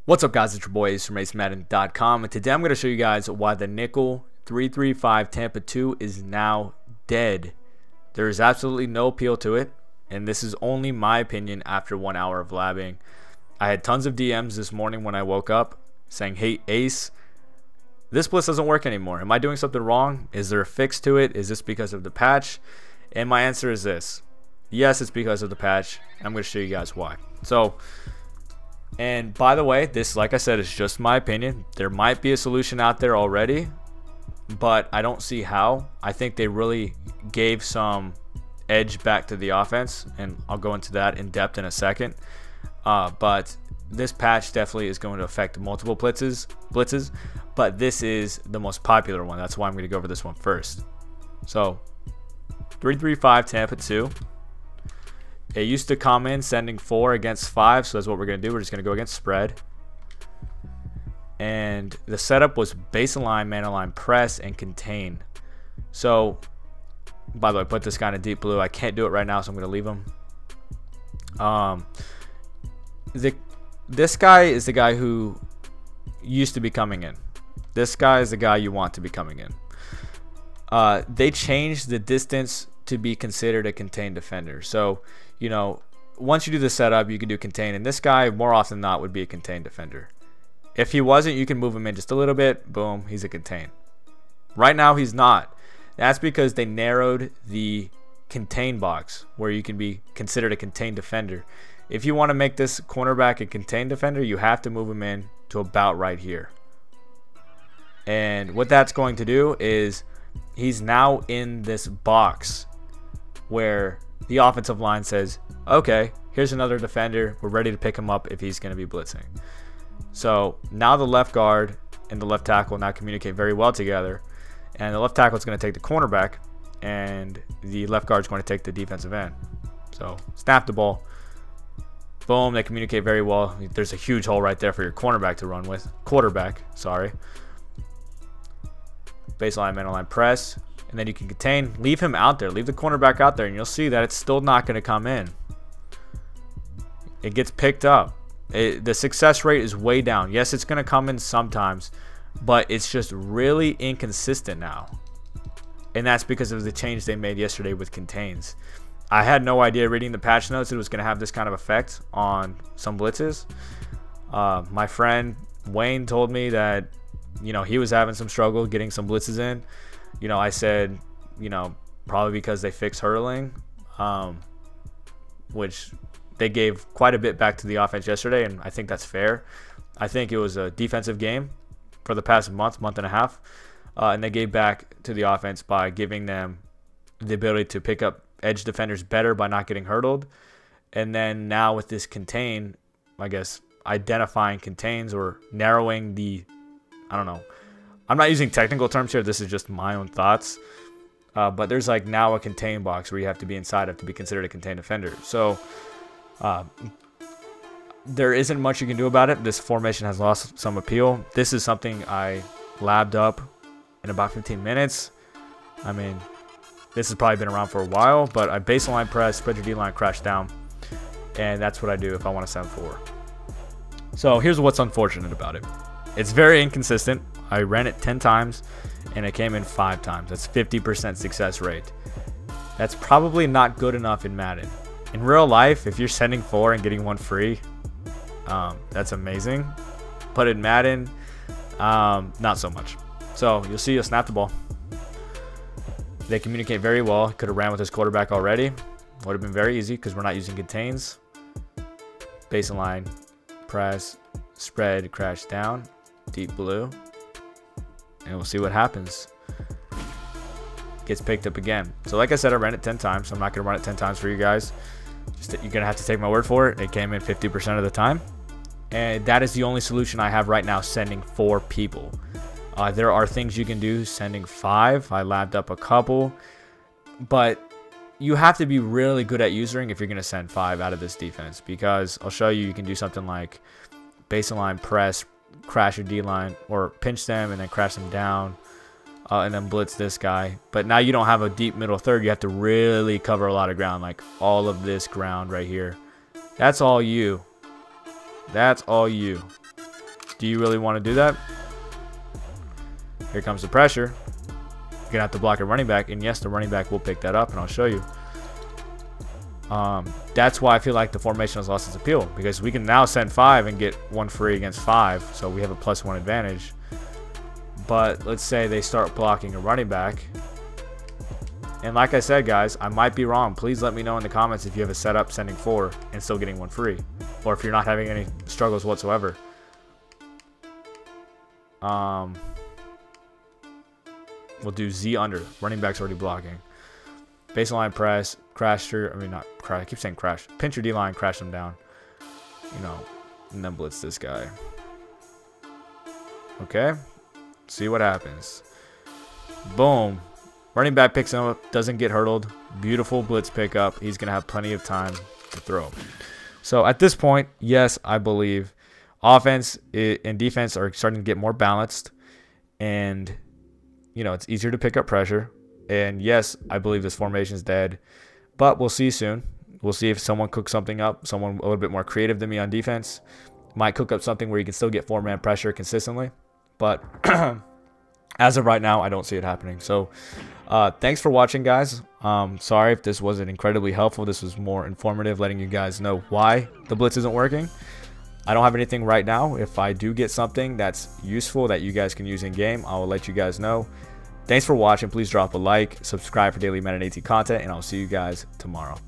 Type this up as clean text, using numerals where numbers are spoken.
What's up, guys? It's your boy Ace from Madden.com, and today I'm going to show you guys why the nickel 3-3-5 Tampa 2 is now dead. There is absolutely no appeal to it, and this is only my opinion after 1 hour of labbing. I had tons of DMs this morning when I woke up saying, "Hey Ace, this blitz doesn't work anymore. Am I doing something wrong? Is there a fix to it? Is this because of the patch?" And my answer is this: yes, it's because of the patch. I'm going to show you guys why. And by the way, this, like I said, is just my opinion. There might be a solution out there already, but I don't see how. I think they really gave some edge back to the offense, and I'll go into that in depth in a second. But this patch definitely is going to affect multiple blitzes, but this is the most popular one. That's why I'm going to go over this one first. So 3-3-5 Tampa 2. It used to come in sending 4 against 5, so that's what we're going to do. We're just going to go against spread. And the setup was base align, man align, press, and contain. So, by the way, put this guy in a deep blue. I can't do it right now, so I'm going to leave him. This guy is the guy who used to be coming in. This guy is the guy you want to be coming in. They changed the distance to be considered a contained defender. So, you know, once you do the setup, you can do contain, and this guy more often than not would be a contained defender. If he wasn't, you can move him in just a little bit, boom, he's a contain. Right now he's not. That's because they narrowed the contain box where you can be considered a contained defender. If you want to make this cornerback a contained defender, you have to move him in to about right here. And what that's going to do is he's now in this box where the offensive line says, okay, here's another defender. We're ready to pick him up if he's going to be blitzing. So now the left guard and the left tackle now communicate very well together. And the left tackle is going to take the cornerback, and the left guard is going to take the defensive end. So snap the ball. Boom, they communicate very well. There's a huge hole right there for your cornerback to run with. Quarterback, sorry. Baseline, man line, press. And then you can contain, leave him out there, leave the cornerback out there, and you'll see that it's still not going to come in. It gets picked up. The success rate is way down. Yes, it's going to come in sometimes, but it's just really inconsistent now. And that's because of the change they made yesterday with contains. I had no idea reading the patch notes it was going to have this kind of effect on some blitzes. My friend Wayne told me that, you know, he was having some struggle getting some blitzes in. You know, I said, you know, probably because they fixed hurling, which they gave quite a bit back to the offense yesterday, and I think that's fair. I think it was a defensive game for the past month and a half, and they gave back to the offense by giving them the ability to pick up edge defenders better by not getting hurdled. And then now with this contain, I guess, identifying contains or narrowing the, I don't know. I'm not using technical terms here. This is just my own thoughts. But there's like now a contain box where you have to be inside of to be considered a contained defender. So there isn't much you can do about it. This formation has lost some appeal. This is something I labbed up in about 15 minutes. I mean, this has probably been around for a while, but I baseline press, spread your D-line, crash down. And that's what I do if I want to send 4. So here's what's unfortunate about it. It's very inconsistent. I ran it 10 times and it came in 5 times. That's 50% success rate. That's probably not good enough in Madden. In real life, if you're sending 4 and getting 1 free, that's amazing. But in Madden, not so much. So you'll see, you'll snap the ball. They communicate very well. Could have ran with his quarterback already. Would have been very easy because we're not using contains. Baseline, press, spread, crash down, deep blue. And we'll see what happens. Gets picked up again. So like I said, I ran it 10 times. So I'm not going to run it 10 times for you guys. You're going to have to take my word for it. It came in 50% of the time. And that is the only solution I have right now, sending 4 people. There are things you can do sending 5. I labbed up a couple. But you have to be really good at using if you're going to send 5 out of this defense. Because I'll show you, you can do something like baseline press, crash your D-line, or pinch them and then crash them down, and then blitz this guy. But now you don't have a deep middle third. You have to really cover a lot of ground, like all of this ground right here. That's all you. That's all you. Do you really want to do that? Here comes the pressure. You're going to have to block a running back. And yes, the running back will pick that up, and I'll show you. That's why I feel like the formation has lost its appeal, because we can now send 5 and get 1 free against 5, so we have a +1 advantage. But let's say they start blocking a running back, and like I said, guys, I might be wrong. Please let me know in the comments if you have a setup sending 4 and still getting 1 free, or if you're not having any struggles whatsoever. We'll do Z under. Running back's already blocking. Baseline press, crash through. I mean, not crash. I keep saying crash. Pinch your D line, crash them down. You know, and then blitz this guy. Okay. See what happens. Boom. Running back picks him up, doesn't get hurdled. Beautiful blitz pickup. He's going to have plenty of time to throw. So at this point, yes, I believe offense and defense are starting to get more balanced. And, you know, it's easier to pick up pressure. And yes, I believe this formation is dead. But we'll see soon. We'll see if someone cooks something up. Someone a little bit more creative than me on defense might cook up something where you can still get 4-man pressure consistently. But as of right now, I don't see it happening. So thanks for watching, guys. Sorry if this wasn't incredibly helpful. This was more informative, letting you guys know why the blitz isn't working. I don't have anything right now. If I do get something that's useful that you guys can use in game, I will let you guys know. Thanks for watching. Please drop a like, subscribe for daily Madden 18 content, and I'll see you guys tomorrow.